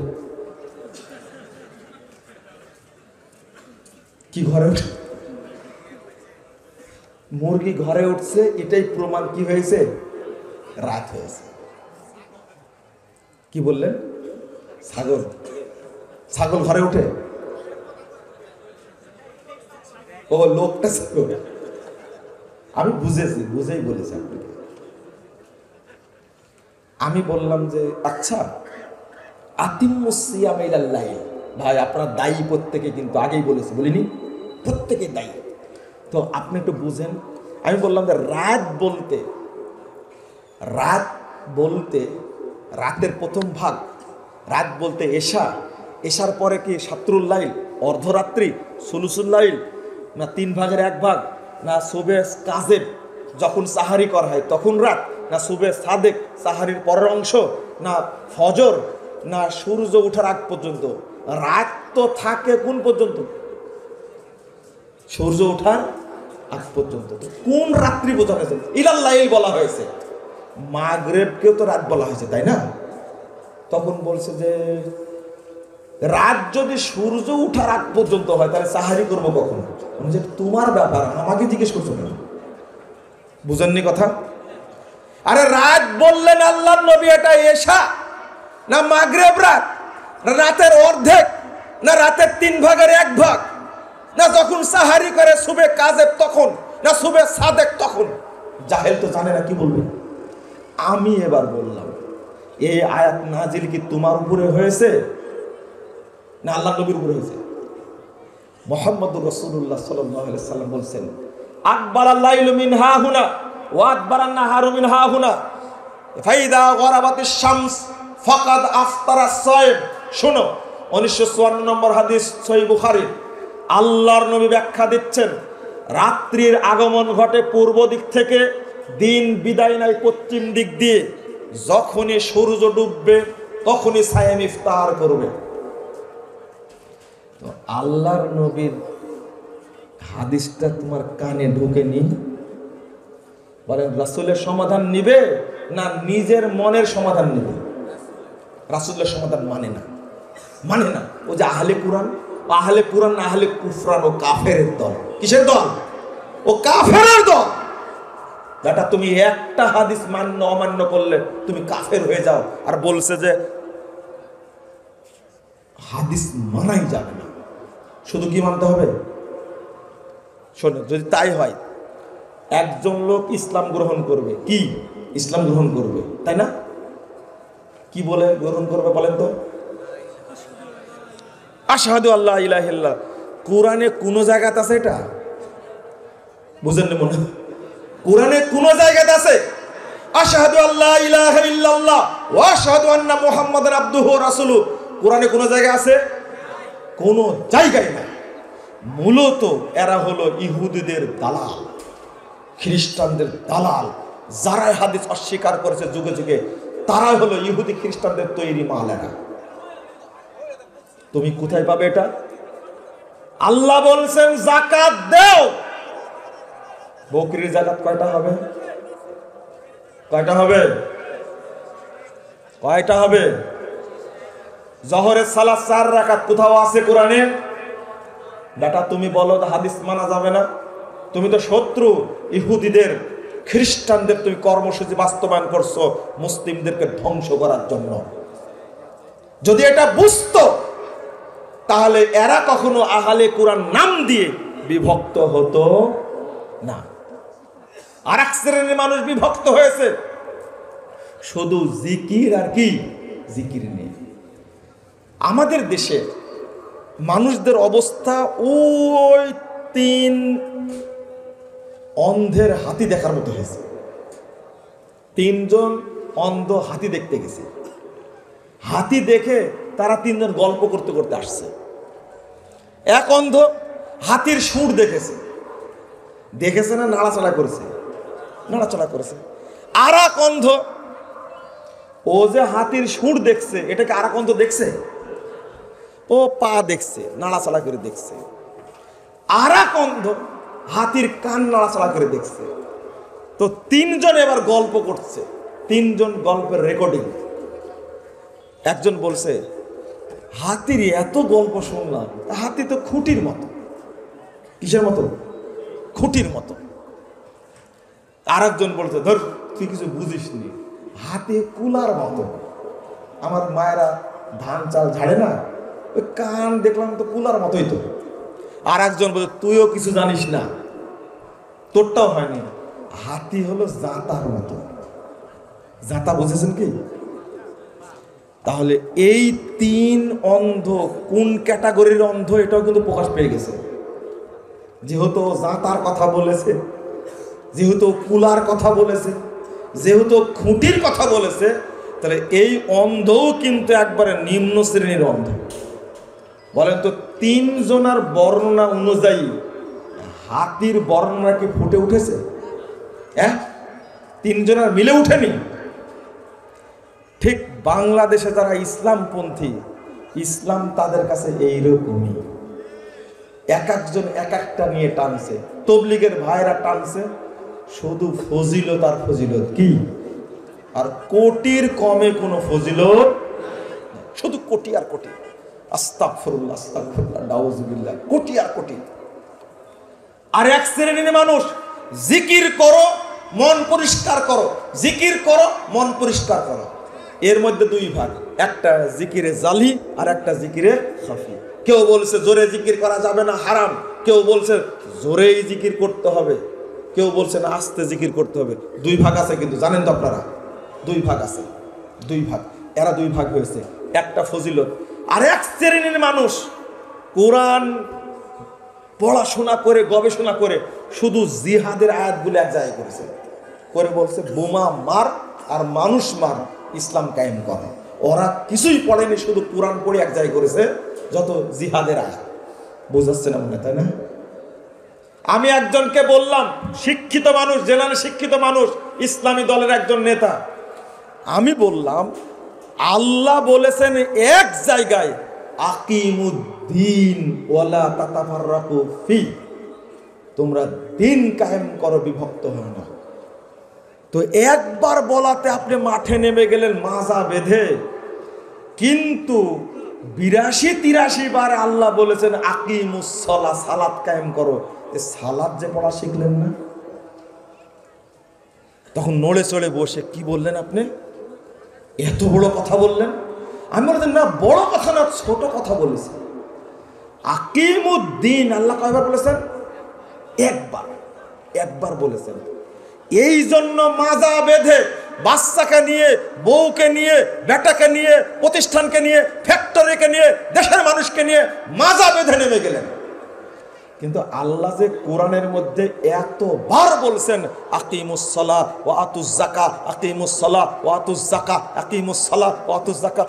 কি ঘরে উঠে? মুরগি ঘরে উঠছে, এটাই প্রমাণ কি হয়েছে? রাত হয়েছে। কি বললেন? ছাগল, ছাগল ঘরে উঠে? ও লোকটা ছাগল, আমি বুঝেছি, বুঝেই বলেছি আপনাকে। আমি বললাম যে আচ্ছা, আতিম্মুস সিয়াম ইলাল লাইল, ভাই আপনারা দায়ী প্রত্যেকে, কিন্তু আগেই বলেছি, বলিনি? প্রত্যেকে দায়ী। তো আপনি একটু বুঝেন। আমি বললাম যে রাত বলতে রাতের প্রথম ভাগ, রাত বলতে এশা, এশার পরে কি শাত্রুল লাইল, অর্ধরাত্রি, সুলুসুল লাইল, না 3 ভাগের 1 ভাগ, না সুবে কাজেব যখন সাহারি করা হয় তখন রাত, না সুবে সাদেক সাহারির পরের অংশ, না ফজর, না সূর্য ওঠার আগ পর্যন্ত? রাত তো থাকে কোন পর্যন্ত? সূর্য ওঠার আগ পর্যন্ত। তো কোন রাত্রি বোঝানো হয়েছে? ইলাল লাইল বলা হয়েছে। মাগরিবকেও তো রাত বলা হয়েছে, তাই না? তখন বলছে যে রাত যদি সূর্য উঠার আগ পর্যন্ত হয় তাহলে সাহারি করবো কখন? যে তোমার ব্যাপার, আমাকে জিজ্ঞেস করছো কেন? বুঝেননি কথা? আরে রাত বললেন আল্লাহর নবী, এটা এশা না মাগরিব রাত, না রাতের অর্ধেক, না রাতের 3 ভাগের 1 ভাগ, না যখন সাহারি করে সুবে কাজেব তখন, না সুবে সাদেক তখন? জাহেল তো জানে না, কি বলবে? আমি এবার বললাম এই আয়াত নাজিল কি তোমার উপরে হয়েছে না আল্লাহর নবীর উপরে হয়েছে? মুহাম্মদুর রাসূলুল্লাহ সাল্লাল্লাহু আলাইহি সাল্লাম বলছেন আকবারাল লাইলু মিন হাহুনা ওয়া আকবারান নাহারু মিন হাহুনা ফাইদা গরাবাতিশ শামস ফাকাদ আফতারাস সাইম। শোনো, 1954 নম্বর হাদিস, সহিহ বুখারী। আল্লাহর নবী ব্যাখ্যা দিচ্ছেন, রাত্রির আগমন ঘটে পূর্ব দিক থেকে, দিন বিদায় নেয় পশ্চিম দিক দিয়ে। যখনই সূর্য ডুববে তখনই সায়েম ইফতার করবে। তো আল্লাহর নবীর হাদিসটা তোমার কানে ঢোকেনি? বলেন রাসূলের সমাধান নিবে না নিজের মনের সমাধান নিবে? রাসূলের সমাধান মানে না, মানে না। ও যে আহলে কুরআন, আহলে কুরআন না আহলে কুফরান, ও কাফেরের দল। কিসের দল? ও কাফেরের দল। যেটা তুমি একটা হাদিস মান্য অমান্য করলে তুমি কাফের হয়ে যাও। আর বলছে যে হাদিস মানাই যাবে না, শুধু কি মানতে হবে? শোনো, যদি তাই হয় একজন লোক ইসলাম গ্রহণ করবে, কি ইসলাম গ্রহণ করবে, তাই না? কি বলে গ্রহণ করবে বলেন তো? আশহাদু আল্লা ইলাহা ইল্লাল্লাহ। কোরআনে কোন জায়গাতে আছে এটা? বুঝেন না মনে? কোরআনে কোন জায়গাতে আছে আশহাদু আল্লা ইলাহা ইল্লাল্লাহ ওয়া আশহাদু আন্না মুহাম্মাদান আবদুহু ওয়া রাসূলুহু? কোরআনে কোন জায়গা আছে? কোন জায়গায় না। মূলত এরা হলো ইহুদিদের দালাল, খ্রিস্টানদের দালাল। যারা হাদিস অস্বীকার করেছে যুগে যুগে, তারা হলো ইহুদি খ্রিস্টানদের তৈরি মাল। এরা তুমি কোথায় পাবে এটা? আল্লাহ বলছেন যাকাত দাও। বকরির যাকাত কয়টা হবে? কয়টা হবে? কয়টা হবে? জোহরের সালাত 4 রাকাত কোথাও আছে কোরআনে? বেটা তুমি বলো হাদিস মানা যাবে না? তুমি তো শত্রু ইহুদিদের, খ্রিস্টানদের। তুমি কর্মসূচি বাস্তবায়ন করছো মুসলিমদেরকে ধ্বংস করার জন্য। যদি এটা বুঝতো তাহলে এরা কখনো আহলে কুরআন নাম দিয়ে বিভক্ত হতো না। আর এক শ্রেণীর মানুষ বিভক্ত হয়েছে, শুধু জিকির আর কি জিকির নেই। আমাদের দেশে মানুষদের অবস্থা ওই 3 অন্ধের হাতি দেখার মতো হয়েছে। 3 জন অন্ধ হাতি দেখতে গেছে। হাতি দেখে তারা 3 জন গল্প করতে করতে আসছে। এক অন্ধ হাতির সুর দেখেছে, দেখেছে না নাড়াচাড়া করেছে, নাড়াচাড়া করেছে। আর এক অন্ধ, ও যে হাতির সুর দেখছে এটাকে আর এক অন্ধ দেখছে, ও পা দেখছে, নাড়াচাড়া করে দেখছে। আর এক অন্ধ হাতির কান নাড়াচাড়া করে দেখছে। তো 3 জন এবার গল্প করছে, 3 জন গল্পের রেকর্ডিং। একজন বলছে, হাতির এত গল্প শুনলাম, হাতি তো খুঁটির মতো। কিসের মতো? খুঁটির মতো। আর একজন বলছে, ধর তুই কিছু বুঝিস নি, হাতি কুলার মতো। আমার মায়েরা ধান চাল ঝাড়ে না, ওই কান দেখলাম তো কুলার মতোই তো। আর একজন বলছে, তুইও কিছু জানিস না, তোরটাও হয়নি, হাতি হলো জাঁতার মতো। জাঁতা বুঝেছেন কি? তাহলে এই তিন অন্ধ কোন ক্যাটাগরির অন্ধ এটাও কিন্তু প্রকাশ পেয়ে গেছে। যেহেতু জাঁতার কথা বলেছে, যেহেতু কুলার কথা বলেছে, যেহেতু খুঁটির কথা বলেছে, তাহলে এই অন্ধও কিন্তু একবারে নিম্ন শ্রেণীর অন্ধ। বলেন তো, তিনজনের বর্ণনা অনুযায়ী হাতির বর্ণনা কি ফুটে উঠেছে? হ্যাঁ, তিনজনের মিলে উঠেনি। ঠিক বাংলাদেশে যারা ইসলামপন্থী, ইসলাম তাদের কাছে এইরকমই। এক একজন এক একটা নিয়ে টানছে। তবলিগের ভাইরা টানছে শুধু ফজিলত আর ফজিলত, কি আর কোটির কমে কোনো ফজিলত, শুধু কোটি আর কোটি। আস্তাগফিরুল্লাহ, আস্তাগফিরুল্লাহ, নাউযুবিল্লাহ, কোটি আর কোটি। আর এক শ্রেণীর মানুষ, জিকির করো মন পরিষ্কার করো, জিকির করো মন পরিষ্কার করো। এর মধ্যে দুই ভাগ, একটা জিকিরে জালি আর একটা জিকিরে খাফি। কেউ বলছে জোরে জিকির করা যাবে না, হারাম। কেউ বলছে জোরেই জিকির করতে হবে, কেউ বলছে না আস্তে জিকির করতে হবে। দুই ভাগ আছে, কিন্তু জানেন তো আপনারা, দুই ভাগ আছে, দুই ভাগ। এরা দুই ভাগ হয়েছে, একটা ফজিলত। আর এক শ্রেণীর মানুষ কোরআন পড়াশোনা করে গবেষণা করে শুধু জিহাদের আয়াতগুলো এক জায়গায় করেছে, করে বলছে বোমা মার আর মানুষ মার, ইসলাম কায়েম করে। ওরা কিছুই পড়েনি, শুধু কোরআন পড়ে এক জায়গায় করেছে যত জিহাদের আয়াত। বোঝাচ্ছে না মনে, তাই না? আমি একজনকে বললাম, শিক্ষিত মানুষ, জেনারেল শিক্ষিত মানুষ, ইসলামী দলের একজন নেতা, আমি বললাম আল্লাহ বলেছেন এক জায়গায় আকিমুদ্দিন ওয়ালা তাতাফাররাকু ফি, তোমরা দিন কায়েম করো, বিভক্ত হয় না। তো একবার বলাতে আপনি মাঠে নেমে গেলেন মাজা বেঁধে, কিন্তু 82-83 বার আল্লাহ বলেছেন আকিমুস সালাহ, সালাত কায়েম করো। সালাত যে পড়া শিখলেন না। তখন নড়ে চড়ে বসে কি বললেন আপনি? এত বড় কথা বললেন। আমি বলতেন না, বড় কথা না, ছোট কথা বলেছি। আকিমুদ্দিন আল্লাহ কয়বার বলেছেন? একবার, একবার বলেছেন। এই জন্য মাজা বেঁধে বাচ্চাকে নিয়ে, বউকে নিয়ে, বেটাকে নিয়ে, প্রতিষ্ঠানকে নিয়ে, ফ্যাক্টরিকে নিয়ে, দেশের মানুষকে নিয়ে মাজা বেঁধে নেমে গেলেন। কিন্তু আল্লাহ যে কোরআনের মধ্যে এতবার বলছেন আকিমুস সালাহ ওয়া আতুজ যাকাত, আকিমুস সালাহ ওয়া আতুজ যাকাত, আকিমুস সালাহ ওয়া আতুজ যাকাত,